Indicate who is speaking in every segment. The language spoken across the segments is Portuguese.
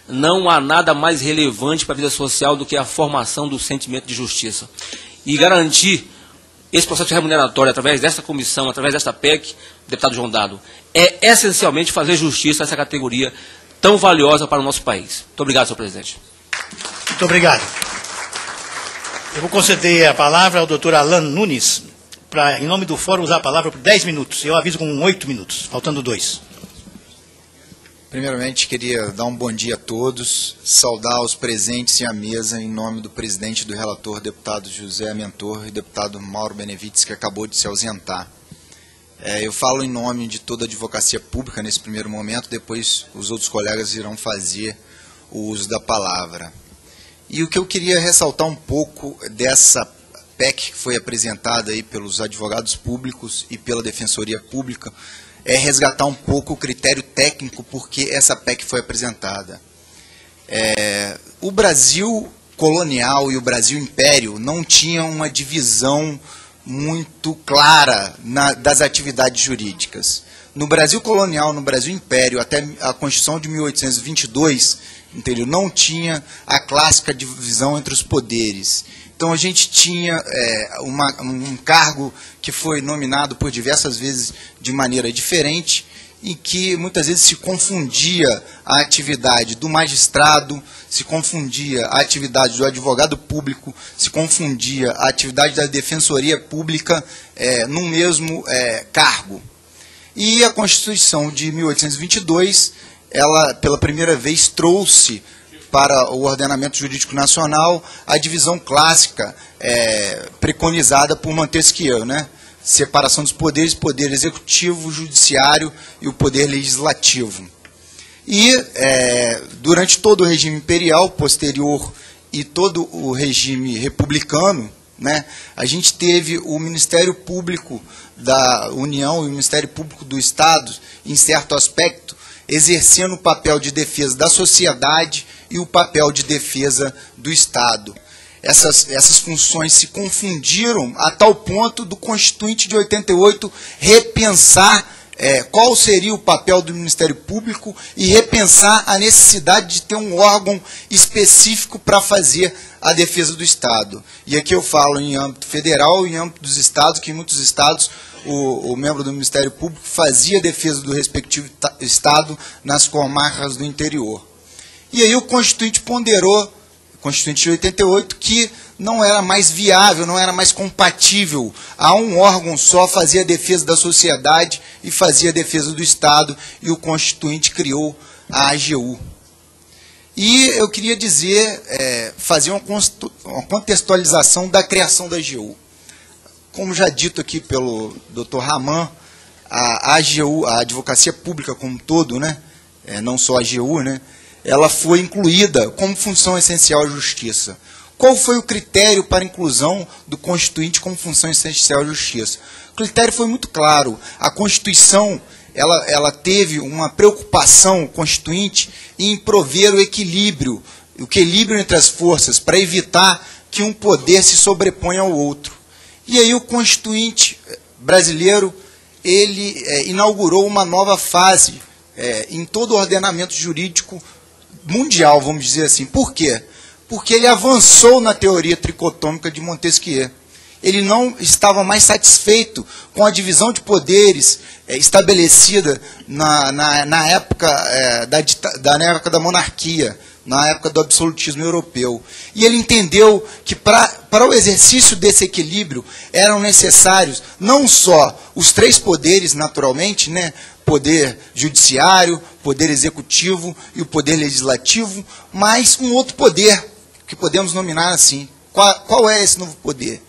Speaker 1: não há nada mais relevante para a vida social do que a formação do sentimento de justiça. E garantir esse processo remuneratório através dessa comissão, através desta PEC, deputado João Dado, é essencialmente fazer justiça a essa categoria tão valiosa para o nosso país. Muito obrigado, senhor presidente.
Speaker 2: Muito obrigado. Eu vou conceder a palavra ao doutor Alan Nunes, para, em nome do fórum, usar a palavra por 10 minutos. Eu aviso com 8 minutos, faltando 2.
Speaker 3: Primeiramente, queria dar um bom dia a todos, saudar os presentes e a mesa em nome do presidente e do relator, deputado José Mentor, e deputado Mauro Benevides, que acabou de se ausentar. Eu falo em nome de toda a advocacia pública nesse primeiro momento, depois os outros colegas irão fazer o uso da palavra. E o que eu queria ressaltar um pouco dessa PEC que foi apresentada aí pelos advogados públicos e pela Defensoria Pública é resgatar um pouco o critério técnico porque essa PEC foi apresentada. O Brasil colonial e o Brasil império não tinham uma divisão muito clara das atividades jurídicas. No Brasil colonial, no Brasil império, até a Constituição de 1822, entendeu? Não tinha a clássica divisão entre os poderes. Então a gente tinha um cargo que foi nominado por diversas vezes de maneira diferente, em que muitas vezes se confundia a atividade do magistrado, se confundia a atividade do advogado público, se confundia a atividade da defensoria pública num mesmo cargo. E a Constituição de 1822, ela pela primeira vez trouxe para o ordenamento jurídico nacional a divisão clássica preconizada por Montesquieu, né? Separação dos poderes, poder executivo, judiciário e o poder legislativo. E durante todo o regime imperial, posterior e todo o regime republicano, né, a gente teve o Ministério Público da União e o Ministério Público do Estado, em certo aspecto, exercendo o papel de defesa da sociedade e o papel de defesa do Estado. Essas funções se confundiram a tal ponto do Constituinte de 88 repensar qual seria o papel do Ministério Público e repensar a necessidade de ter um órgão específico para fazer a defesa do Estado. E aqui eu falo em âmbito federal e em âmbito dos estados, que em muitos estados o membro do Ministério Público fazia a defesa do respectivo Estado nas comarcas do interior. E aí o Constituinte ponderou, Constituinte de 88, que não era mais viável, não era mais compatível a um órgão só fazer a defesa da sociedade e fazer a defesa do Estado, e o Constituinte criou a AGU. E eu queria dizer, fazer uma contextualização da criação da AGU. Como já dito aqui pelo Dr. Raman, a AGU, a Advocacia Pública como um todo, né, não só a AGU, né, ela foi incluída como função essencial à justiça. Qual foi o critério para a inclusão do Constituinte como função essencial à justiça? O critério foi muito claro. A Constituição ela teve uma preocupação constituinte em prover o equilíbrio entre as forças, para evitar que um poder se sobreponha ao outro. E aí o Constituinte brasileiro ele inaugurou uma nova fase em todo o ordenamento jurídico mundial, vamos dizer assim. Por quê? Porque ele avançou na teoria tricotômica de Montesquieu. Ele não estava mais satisfeito com a divisão de poderes estabelecida na época da monarquia, na época do absolutismo europeu. E ele entendeu que para o exercício desse equilíbrio eram necessários não só os três poderes, naturalmente, né, poder judiciário, poder executivo e o poder legislativo, mas um outro poder, que podemos nominar assim. Qual é esse novo poder?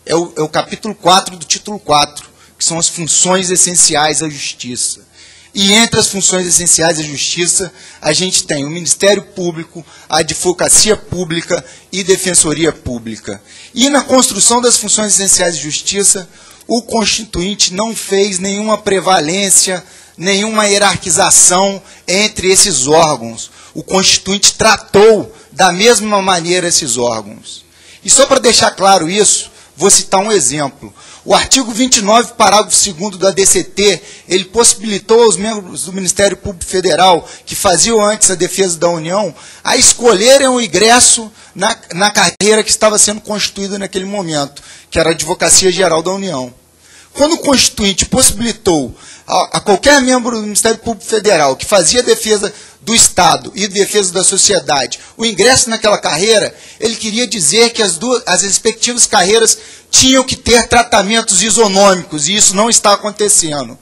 Speaker 3: É o capítulo 4 do título 4, que são as funções essenciais à justiça. E entre as funções essenciais à justiça, a gente tem o Ministério Público, a Advocacia Pública e Defensoria Pública. E na construção das funções essenciais de justiça, o Constituinte não fez nenhuma prevalência, nenhuma hierarquização entre esses órgãos. O Constituinte tratou da mesma maneira esses órgãos. E só para deixar claro isso, vou citar um exemplo. O artigo 29, parágrafo 2º do ADCT, ele possibilitou aos membros do Ministério Público Federal, que faziam antes a defesa da União, a escolherem o ingresso na carreira que estava sendo constituída naquele momento, que era a Advocacia Geral da União. Quando o Constituinte possibilitou a qualquer membro do Ministério Público Federal que fazia defesa do Estado e defesa da sociedade o ingresso naquela carreira, ele queria dizer que as respectivas carreiras tinham que ter tratamentos isonômicos, e isso não está acontecendo.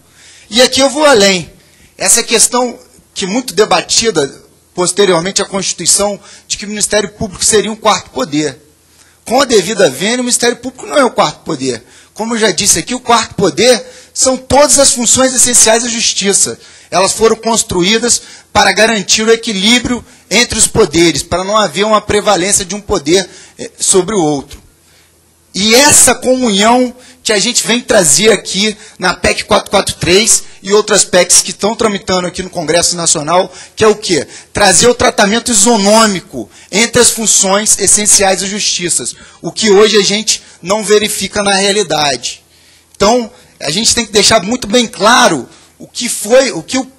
Speaker 3: E aqui eu vou além. Essa questão que muito debatida posteriormente à Constituição, de que o Ministério Público seria um quarto poder. Com a devida vênia, o Ministério Público não é o quarto poder. Como eu já disse aqui, o quarto poder são todas as funções essenciais da justiça. Elas foram construídas para garantir o equilíbrio entre os poderes, para não haver uma prevalência de um poder sobre o outro. E essa comunhão que a gente vem trazer aqui na PEC 443 e outras PECs que estão tramitando aqui no Congresso Nacional, que é o quê? Trazer o tratamento isonômico entre as funções essenciais da justiça, o que hoje a gente não verifica na realidade. Então, a gente tem que deixar muito bem claro o que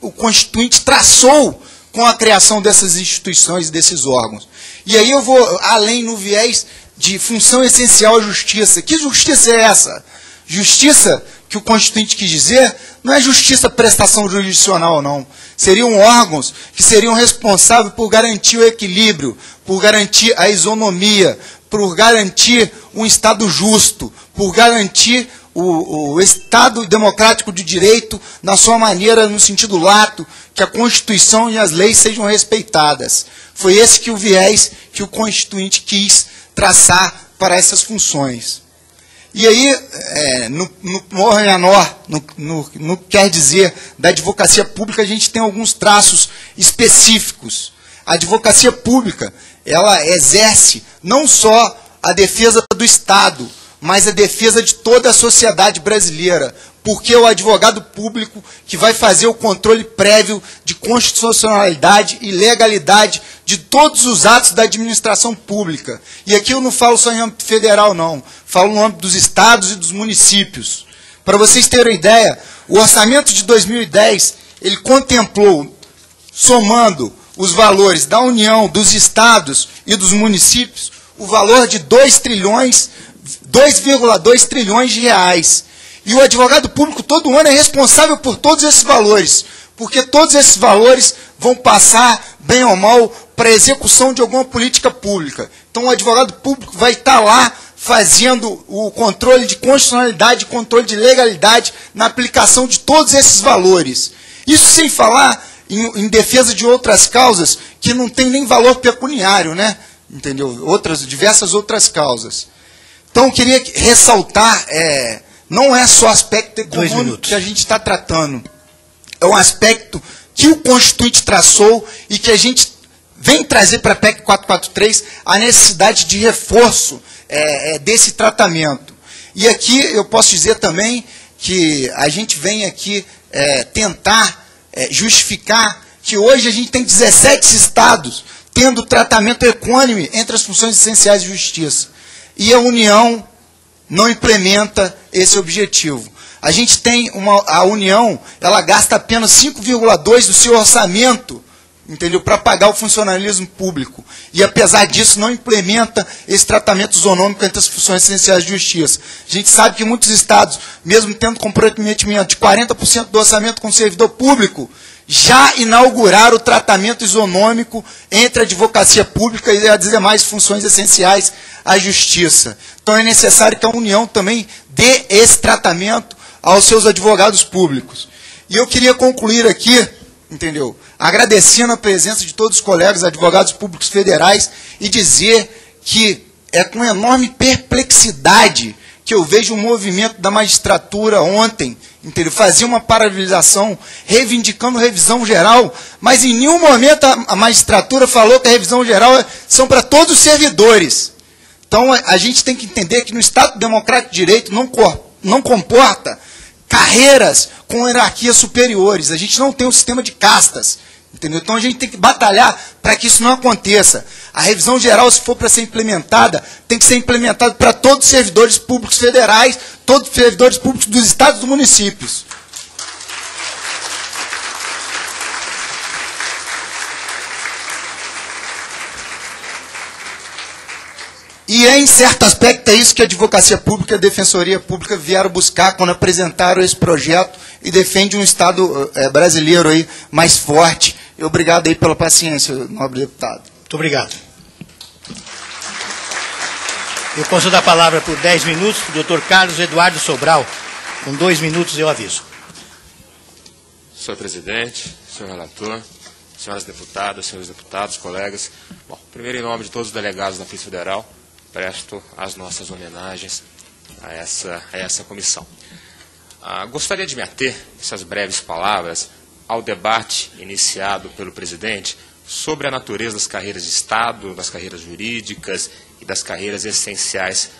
Speaker 3: o Constituinte traçou com a criação dessas instituições e desses órgãos. E aí eu vou além no viés de função essencial à justiça. Que justiça é essa? Justiça, que o Constituinte quis dizer, não é justiça prestação jurisdicional, não. Seriam órgãos que seriam responsáveis por garantir o equilíbrio, por garantir a isonomia, por garantir um Estado justo, por garantir o Estado democrático de direito na sua maneira, no sentido lato, que a Constituição e as leis sejam respeitadas. Foi esse que o viés que o Constituinte quis traçar para essas funções. E aí, no menor, no quer dizer da advocacia pública, a gente tem alguns traços específicos. A advocacia pública, ela exerce não só a defesa do Estado, mas a defesa de toda a sociedade brasileira, porque é o advogado público que vai fazer o controle prévio de constitucionalidade e legalidade de todos os atos da administração pública. E aqui eu não falo só em âmbito federal, não. Falo no âmbito dos estados e dos municípios. Para vocês terem ideia, o orçamento de 2010, ele contemplou, somando os valores da União, dos estados e dos municípios, o valor de 2,2 trilhões de reais. E o advogado público todo ano é responsável por todos esses valores, porque todos esses valores vão passar, bem ou mal, para a execução de alguma política pública. Então o advogado público vai estar lá fazendo o controle de constitucionalidade, controle de legalidade na aplicação de todos esses valores. Isso sem falar em defesa de outras causas que não tem nem valor pecuniário, né? Entendeu? Diversas outras causas. Então eu queria ressaltar, não é só aspecto econômico que a gente está tratando. É um aspecto que o Constituinte traçou e que a gente vem trazer para a PEC 443 a necessidade de reforço desse tratamento. E aqui eu posso dizer também que a gente vem aqui tentar justificar que hoje a gente tem 17 estados tendo tratamento equânime entre as funções essenciais de justiça. E a União não implementa esse objetivo. A gente tem a União, ela gasta apenas 5,2% do seu orçamento, entendeu, para pagar o funcionalismo público. E apesar disso, não implementa esse tratamento isonômico entre as funções essenciais de justiça. A gente sabe que muitos estados, mesmo tendo comprometimento de 40% do orçamento com o servidor público, já inauguraram o tratamento isonômico entre a advocacia pública e as demais funções essenciais à justiça. Então é necessário que a União também dê esse tratamento aos seus advogados públicos. E eu queria concluir aqui, entendeu, agradecendo a presença de todos os colegas advogados públicos federais e dizer que é com enorme perplexidade que eu vejo o movimento da magistratura ontem, entendeu? Fazia uma paralisação reivindicando revisão geral, mas em nenhum momento a magistratura falou que a revisão geral são para todos os servidores. Então a gente tem que entender que no Estado Democrático de Direito não comporta carreiras com hierarquias superiores. A gente não tem um sistema de castas, Entendeu? Então a gente tem que batalhar para que isso não aconteça. A revisão geral, se for para ser implementada, tem que ser implementada para todos os servidores públicos federais, todos os servidores públicos dos estados e dos municípios. E em certo aspecto é isso que a Advocacia Pública e a Defensoria Pública vieram buscar quando apresentaram esse projeto e defende um Estado brasileiro aí mais forte. E obrigado aí pela paciência, nobre deputado.
Speaker 2: Muito obrigado. Eu concedo a palavra por 10 minutos para o doutor Carlos Eduardo Sobral. Com 2 minutos eu aviso.
Speaker 4: Senhor presidente, senhor relator, senhoras deputadas, senhores deputados, colegas. Bom, primeiro, em nome de todos os delegados da Polícia Federal, presto as nossas homenagens a essa comissão. Gostaria de me ater, essas breves palavras, ao debate iniciado pelo presidente sobre a natureza das carreiras de Estado, das carreiras jurídicas e das carreiras essenciais